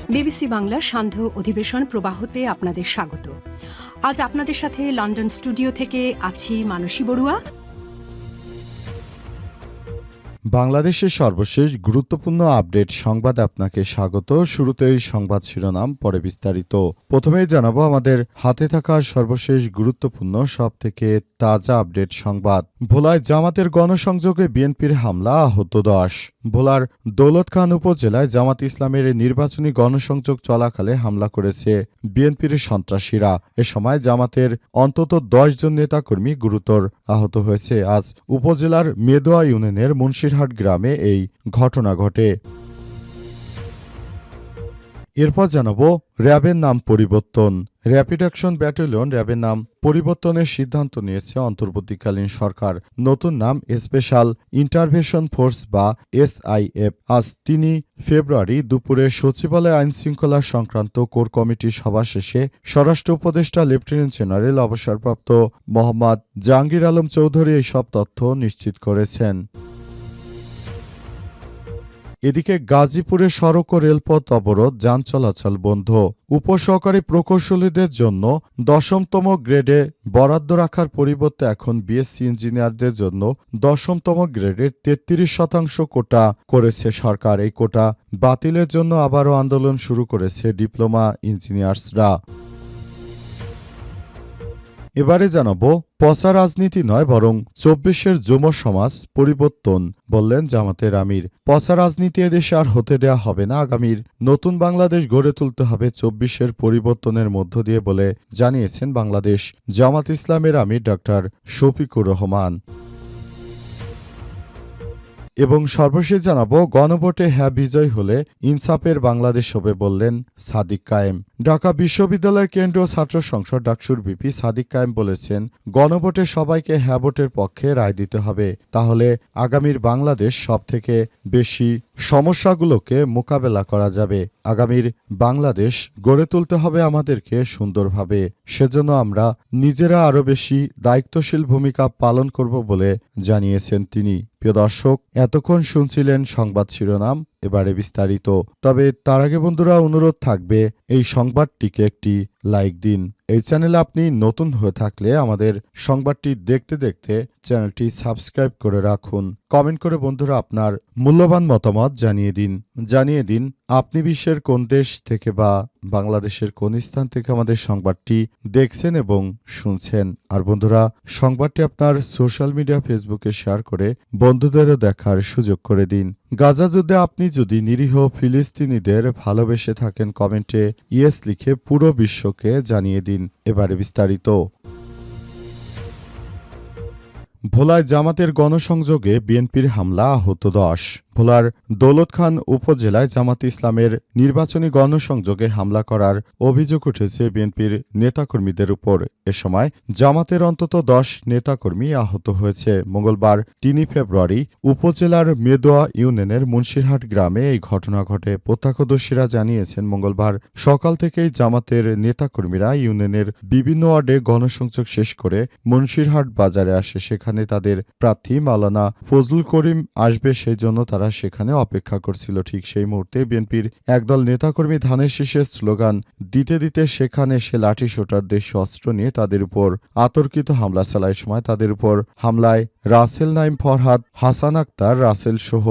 BBC বাংলার সান্ধ্য অধিবেশন প্রবাহতে আপনাদের স্বাগত। আজ আপনাদের সাথে লন্ডন স্টুডিও থেকে আছি মানসী বড়ুয়া। বাংলাদেশের সর্বশেষ গুরুত্বপূর্ণ আপডেট সংবাদ আপনাকে স্বাগত। শুরুতেই সংবাদ শিরোনাম, পরে বিস্তারিত। প্রথমেই জানাবো আমাদের হাতে থাকা সর্বশেষ গুরুত্বপূর্ণ সবথেকে তাজা আপডেট সংবাদ। ভোলায় জামাতের গণসংযোগে বিএনপির হামলা, আহত 10। ভোলার দৌলতখান উপজেলায় জামাত ইসলামের নির্বাচনী গণসংযোগ চলাকালে হামলা করেছে বিএনপির সন্ত্রাসীরা। এ সময় জামাতের অন্তত 10 জন নেতাকর্মী গুরুতর আহত হয়েছে। আজ উপজেলার মেদোয়া ইউনিয়নের মুন্সিরহাট গ্রামে এই ঘটনা ঘটে। এরপর জানাবো র্যাবের নাম পরিবর্তন। র্যাপিড অ্যাকশন ব্যাটালিয়ন র্যাবের নাম পরিবর্তনের সিদ্ধান্ত নিয়েছে অন্তর্বর্তীকালীন সরকার। নতুন নাম স্পেশাল ইন্টারভেনশন ফোর্স বা SIF। আজ 3 ফেব্রুয়ারি দুপুরে সচিবালয় আইনশৃঙ্খলা সংক্রান্ত কোর কমিটির সভা শেষে স্বরাষ্ট্র উপদেষ্টা লেফটেন্যান্ট জেনারেল অবসরপ্রাপ্ত মোহাম্মদ জাহাঙ্গীর আলম চৌধুরী এইসব তথ্য নিশ্চিত করেছেন। এদিকে গাজীপুরে সড়ক ও রেলপথ অবরোধ, যান চলাচল বন্ধ। উপসহকারী প্রকৌশলীদের জন্য 10তম গ্রেডে বরাদ্দ রাখার পরিবর্তে এখন BSc ইঞ্জিনিয়ারদের জন্য 10তম গ্রেডের 33% কোটা করেছে সরকার। এই কোটা বাতিলের জন্য আবারও আন্দোলন শুরু করেছে ডিপ্লোমা ইঞ্জিনিয়ার্সরা। এবারে জানাবো পচা রাজনীতি নয়, বরং 24-এর যুব সমাজ পরিবর্তন, বললেন জামাতের আমির। পচা রাজনীতি এদেশে আর হতে দেয়া হবে না। আগামীর নতুন বাংলাদেশ গড়ে তুলতে হবে 24-এর পরিবর্তনের মধ্য দিয়ে বলে জানিয়েছেন বাংলাদেশ জামাত ইসলামের আমির ডক্টর শফিকুর রহমান। এবং সর্বশেষ জানাবো গণভোটে হ্যাঁ বিজয় হলে ইনসাফের বাংলাদেশ হবে, বললেন সাদিক কায়েম। ঢাকা বিশ্ববিদ্যালয়ের কেন্দ্রীয় ছাত্র সংসদ ডাকসুর ভিপি সাদিক কায়েম বলেছেন, গণভোটে সবাইকে হ্যাঁ ভোটের পক্ষে রায় দিতে হবে। তাহলে আগামীর বাংলাদেশ সবথেকে বেশি সমস্যাগুলোকে মোকাবেলা করা যাবে। আগামীর বাংলাদেশ গড়ে তুলতে হবে আমাদেরকে সুন্দরভাবে। সেজন্য আমরা নিজেরা আরও বেশি দায়িত্বশীল ভূমিকা পালন করব বলে জানিয়েছেন তিনি। প্রিয় দর্শক, এতক্ষণ শুনছিলেন সংবাদ শিরোনাম, এবারে বিস্তারিত। তবে তার আগে বন্ধুরা অনুরোধ থাকবে এই সংবাদটিকে একটি লাইক দিন। এই চ্যানেলে আপনি নতুন হয়ে থাকলে আমাদের সংবাদটি দেখতে দেখতে চ্যানেলটি সাবস্ক্রাইব করে রাখুন। কমেন্ট করে বন্ধুরা আপনার মূল্যবান মতামত জানিয়ে দিন আপনি বিশ্বের কোন দেশ থেকে বা বাংলাদেশের কোন স্থান থেকে আমাদের সংবাদটি দেখছেন এবং শুনছেন। আর বন্ধুরা, সংবাদটি আপনার সোশ্যাল মিডিয়া ফেসবুকে শেয়ার করে বন্ধুদেরও দেখার সুযোগ করে দিন। গাজা যুদ্ধে আপনি যদি নিরীহ ফিলিস্তিনিদের ভালোবেসে থাকেন, কমেন্টে ইয়েস লিখে পুরো বিশ্বকে জানিয়ে দিন। এবারে বিস্তারিত। ভোলায় জামাতের গণসংযোগে বিএনপির হামলা, আহত 10। ভোলার দৌলতখান উপজেলায় জামাত ইসলামের নির্বাচনী গণসংযোগে হামলা করার অভিযোগ উঠেছে বিএনপির নেতাকর্মীদের উপর। এ সময় জামাতের অন্তত 10 নেতাকর্মী আহত হয়েছে। মঙ্গলবার 3 ফেব্রুয়ারি উপজেলার মেদোয়া ইউনিয়নের মুন্সিরহাট গ্রামে এই ঘটনা ঘটে। প্রত্যক্ষদর্শীরা জানিয়েছেন, মঙ্গলবার সকাল থেকেই জামাতের নেতাকর্মীরা ইউনিয়নের বিভিন্ন ওয়ার্ডে গণসংযোগ শেষ করে মুন্সিরহাট বাজারে আসে। সেখানে তাদের প্রার্থী মাওলানা ফজলুল করিম আসবে, সেই জন্য তারা সেখানে অপেক্ষা করছিল। ঠিক সেই মুহূর্তে বিএনপির একদল নেতাকর্মী ধানের শীষের স্লোগান দিতে দিতে সেখানে এসে লাঠি সোটার দেশীয় অস্ত্র নিয়ে তাদের উপর আতর্কিত হামলা চালায়। সময় তাদের উপর হামলায় রাসেল নাইম ফরহাদ, হাসান আক্তার রাসেল সহ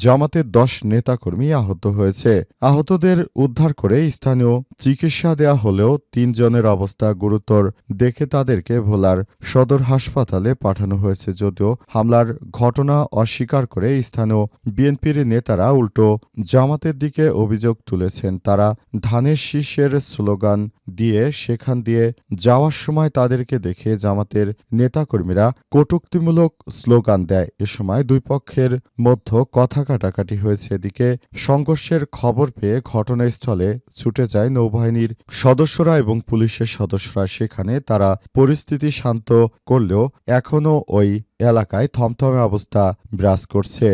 জামাতের 10 নেতাকর্মী আহত হয়েছে। আহতদের উদ্ধার করে স্থানীয় চিকিৎসা দেয়া হলেও 3 জনের অবস্থা গুরুতর দেখে তাদেরকে ভোলার সদর হাসপাতালে পাঠানো হয়েছে। যদিও হামলার ঘটনা অস্বীকার করে স্থানীয় বিএনপির নেতারা উল্টো জামাতের দিকে অভিযোগ তুলেছেন। তারা ধানের শীষের স্লোগান দিয়ে সেখান দিয়ে যাওয়ার সময় তাদেরকে দেখে জামাতের নেতাকর্মীরা কটূক্তিমূলক স্লোগান দেয়। এ সময় দুই পক্ষের মধ্যে কথা কাটাকাটি হয়েছে। এদিকে সংঘর্ষের খবর পেয়ে ঘটনাস্থলে ছুটে যায় নৌবাহিনীর সদস্যরা এবং পুলিশের সদস্যরা। সেখানে তারা পরিস্থিতি শান্ত করলেও এখনও ওই এলাকায় থমথমে অবস্থা বিরাজ করছে।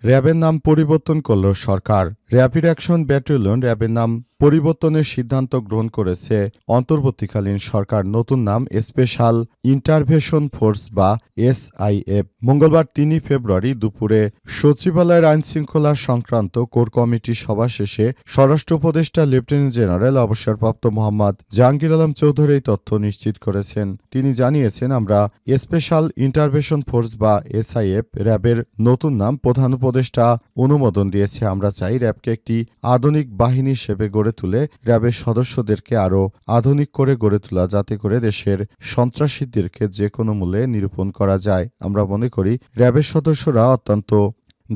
র্যাবের নাম পরিবর্তন করল সরকার। র্যাপিড অ্যাকশন ব্যাটালিয়ন র্যাবের নাম পরিবর্তনের সিদ্ধান্ত গ্রহণ করেছে অন্তর্বর্তীকালীন সরকার। নতুন নাম স্পেশাল ইন্টারভেনশন ফোর্স বা SIF। মঙ্গলবার ৩ ফেব্রুয়ারি দুপুরে সচিবালয়ের আইনশৃঙ্খলা সংক্রান্ত কোর কমিটির সভা শেষে স্বরাষ্ট্র উপদেষ্টা লেফটেন্যান্ট জেনারেল অবসরপ্রাপ্ত মোহাম্মদ জাহাঙ্গীর আলম চৌধুরী এই তথ্য নিশ্চিত করেছেন। তিনি জানিয়েছেন, আমরা স্পেশাল ইন্টারভেনশন ফোর্স বা SIF র্যাবের নতুন নাম প্রধান উপদেষ্টা অনুমোদন দিয়েছে। আমরা চাই র্যাবকে একটি আধুনিক বাহিনী হিসেবে গড়ে তুলে র্যাবের সদস্যদেরকে আরও আধুনিক করে গড়ে তোলা, যাতে করে দেশের সন্ত্রাসীদেরকে যে কোনো মূল্যে নিরূপণ করা যায়। আমরা মনে করি র্যাবের সদস্যরা অত্যন্ত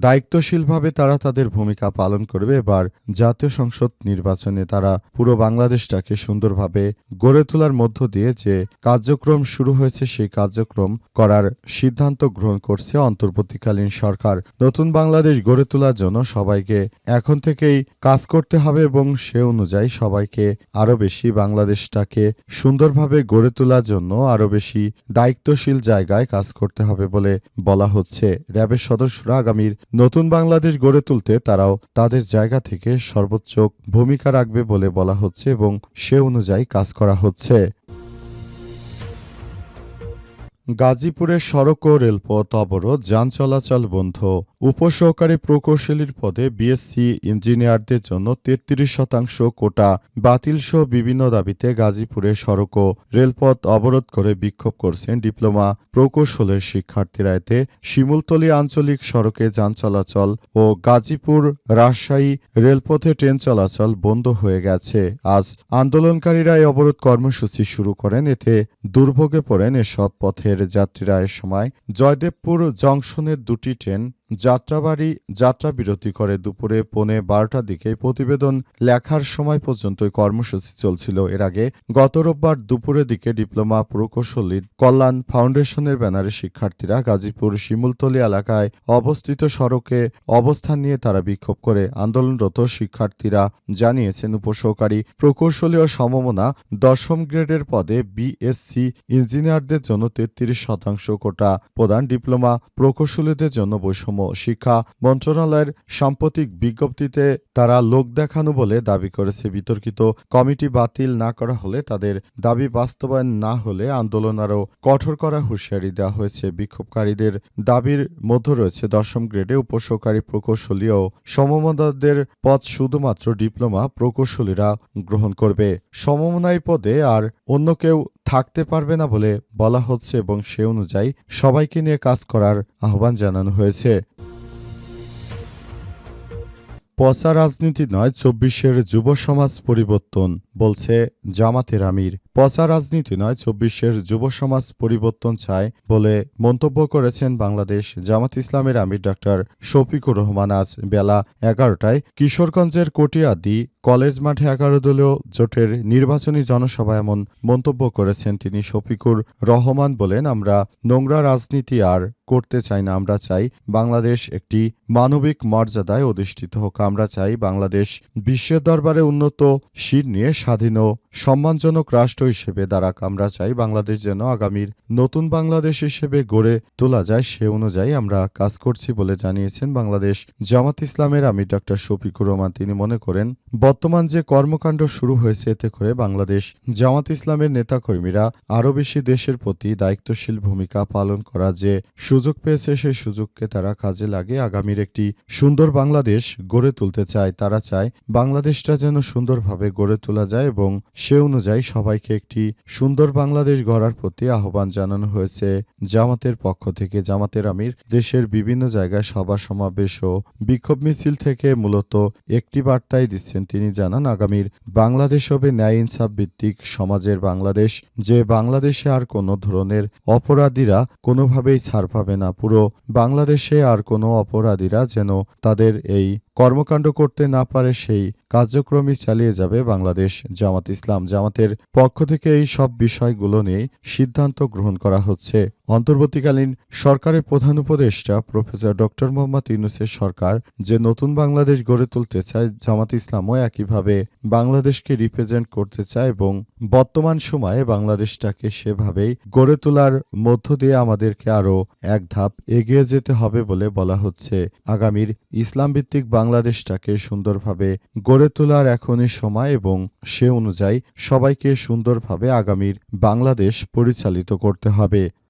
দায়িত্বশীলভাবে তারা তাদের ভূমিকা পালন করবে। এবার জাতীয় সংসদ নির্বাচনে তারা পুরো বাংলাদেশটাকে সুন্দরভাবে গড়ে তোলার মধ্য দিয়ে যে কার্যক্রম শুরু হয়েছে সেই কার্যক্রম করার সিদ্ধান্ত গ্রহণ করছে অন্তর্বর্তীকালীন সরকার। নতুন বাংলাদেশ গড়ে তোলার জন্য সবাইকে এখন থেকেই কাজ করতে হবে এবং সে অনুযায়ী সবাইকে আরও বেশি বাংলাদেশটাকে সুন্দরভাবে গড়ে তোলার জন্য আরও বেশি দায়িত্বশীল জায়গায় কাজ করতে হবে বলে বলা হচ্ছে। র্যাবের সদস্যরা আগামীর নতুন বাংলাদেশ গড়ে তুলতে তারাও তাদের জায়গা থেকে সর্বোচ্চ ভূমিকা রাখবে বলে বলা হচ্ছে এবং সে অনুযায়ী কাজ করা হচ্ছে। গাজীপুরের সড়ক ও রেলপথ অবরোধ, যান চলাচল বন্ধ। উপসহকারী প্রকৌশলীর পদে BSc ইঞ্জিনিয়ারদের জন্য 33% কোটা বাতিলসহ বিভিন্ন দাবিতে গাজীপুরে সড়ক ও রেলপথ অবরোধ করে বিক্ষোভ করছেন ডিপ্লোমা প্রকৌশলের শিক্ষার্থীরা। এতে শিমুলতলী আঞ্চলিক সড়কে যান চলাচল ও গাজীপুর রাজশাহী রেলপথে ট্রেন চলাচল বন্ধ হয়ে গেছে। আজ আন্দোলনকারীরা এই অবরোধ কর্মসূচি শুরু করেন। এতে দুর্ভোগে পড়েন এসব পথের যাত্রীরা। এ সময় জয়দেবপুর জংশনের দুটি ট্রেন যাত্রাবিরতি করে। দুপুরে 12:15 দিকে প্রতিবেদন লেখার সময় পর্যন্ত কর্মসূচি চলছিল। এর আগে গত রোববার দুপুরের দিকে ডিপ্লোমা প্রকৌশলী কল্যাণ ফাউন্ডেশনের ব্যানারে শিক্ষার্থীরা গাজীপুর শিমুলতলী এলাকায় অবস্থিত সড়কে অবস্থান নিয়ে তারা বিক্ষোভ করে। আন্দোলনরত শিক্ষার্থীরা জানিয়েছেন, উপসহকারী প্রকৌশলী ও সমমনা 10ম গ্রেডের পদে BSc ইঞ্জিনিয়ারদের জন্য 33% কোটা প্রদান, ডিপ্লোমা প্রকৌশলীদের জন্য বৈষম্য। শিক্ষা মন্ত্রণালয়ের সাম্প্রতিক বিজ্ঞপ্তিতে তারা লোক দেখানো বলে দাবি করেছে। বিতর্কিত কমিটি বাতিল না করা হলে, তাদের দাবি বাস্তবায়ন না হলে আন্দোলন আরও কঠোর করা হুঁশিয়ারি দেওয়া হয়েছে। বিক্ষোভকারীদের দাবির মধ্যে রয়েছে 10ম গ্রেডে উপসহকারী প্রকৌশলী ও সমমনাদের পদ শুধুমাত্র ডিপ্লোমা প্রকৌশলীরা গ্রহণ করবে। সমমনাই পদে আর অন্য কেউ থাকতে পারবে না বলে বলা হচ্ছে এবং সে অনুযায়ী সবাইকে নিয়ে কাজ করার আহ্বান জানানো হয়েছে। পচা রাজনীতি নয়, 24-এর যুব সমাজ পরিবর্তন, বলছে জামাতের আমির। পচা রাজনীতি নয়, 24-এর যুব সমাজ পরিবর্তন চায় বলে মন্তব্য করেছেন বাংলাদেশ জামাত ইসলামের আমির ডাক্তার শফিকুর রহমান। আজ বেলা 11টায় কিশোরগঞ্জের কটিয়াদি কলেজ মাঠে 11 দলীয় জোটের নির্বাচনী জনসভায় এমন মন্তব্য করেছেন তিনি। শফিকুর রহমান বলেন, আমরা নোংরা রাজনীতি আর করতে চাই না। আমরা চাই বাংলাদেশ একটি মানবিক মর্যাদায় অধিষ্ঠিত হোক। আমরা চাই বাংলাদেশ বিশ্বের দরবারে উন্নত শির নিয়ে স্বাধীন ও সম্মানজনক রাষ্ট্র হিসেবে দাঁড়াক। আমরা চাই বাংলাদেশ যেন আগামীর নতুন বাংলাদেশ হিসেবে গড়ে তোলা যায়, সে অনুযায়ী আমরা কাজ করছি বলে জানিয়েছেন বাংলাদেশ জামাত ইসলামের আমির ডাক্তার শফিকুর রহমান। তিনি মনে করেন, বর্তমান যে কর্মকাণ্ড শুরু হয়েছে এতে করে বাংলাদেশ জামাত ইসলামের নেতাকর্মীরা আরও বেশি দেশের প্রতি দায়িত্বশীল ভূমিকা পালন করা যে সুযোগ পেয়েছে, সেই সুযোগকে তারা কাজে লাগে আগামীর একটি সুন্দর বাংলাদেশ গড়ে তুলতে চায়। তারা চায় বাংলাদেশটা যেন সুন্দরভাবে গড়ে তোলা যায় এবং সে অনুযায়ী সবাইকে একটি সুন্দর বাংলাদেশ গড়ার প্রতি আহ্বান জানানো হয়েছে জামাতের পক্ষ থেকে। জামাতের আমির দেশের বিভিন্ন জায়গায় সভা সমাবেশ ও বিক্ষোভ মিছিল থেকে মূলত একটি বার্তাই দিচ্ছেন। তিনি জানান, আগামীর বাংলাদেশ হবে ন্যায় ইনসাফ ভিত্তিক সমাজের বাংলাদেশ, যে বাংলাদেশে আর কোনো ধরনের অপরাধীরা কোনোভাবেই ছাড় পাবে না। পুরো বাংলাদেশে আর কোনো অপরাধীরা যেন তাদের এই কর্মকাণ্ড করতে না পারে, সেই কার্যক্রমই চালিয়ে যাবে বাংলাদেশ জামাত ইসলাম। জামাতের পক্ষ থেকে এই সব বিষয়গুলো নিয়ে সিদ্ধান্ত গ্রহণ করা হচ্ছে। অন্তর্বর্তীকালীন সরকারের প্রধান উপদেষ্টা প্রফেসর ডক্টর মোহাম্মদ ইউনূসের সরকার যে নতুন বাংলাদেশ গড়ে তুলতে চায়, জামাত ইসলামও একইভাবে বাংলাদেশকে রিপ্রেজেন্ট করতে চায় এবং বর্তমান সময়ে বাংলাদেশটাকে সেভাবেই গড়ে তোলার মধ্য দিয়ে আমাদেরকে আরও এক ধাপ এগিয়ে যেতে হবে বলে বলা হচ্ছে। আগামীর ইসলাম ভিত্তিক বাংলাদেশটাকে সুন্দরভাবে গড়ে তোলার এখনই সময় এবং সে অনুযায়ী সবাইকে সুন্দরভাবে আগামীর বাংলাদেশ পরিচালিত করতে হবে।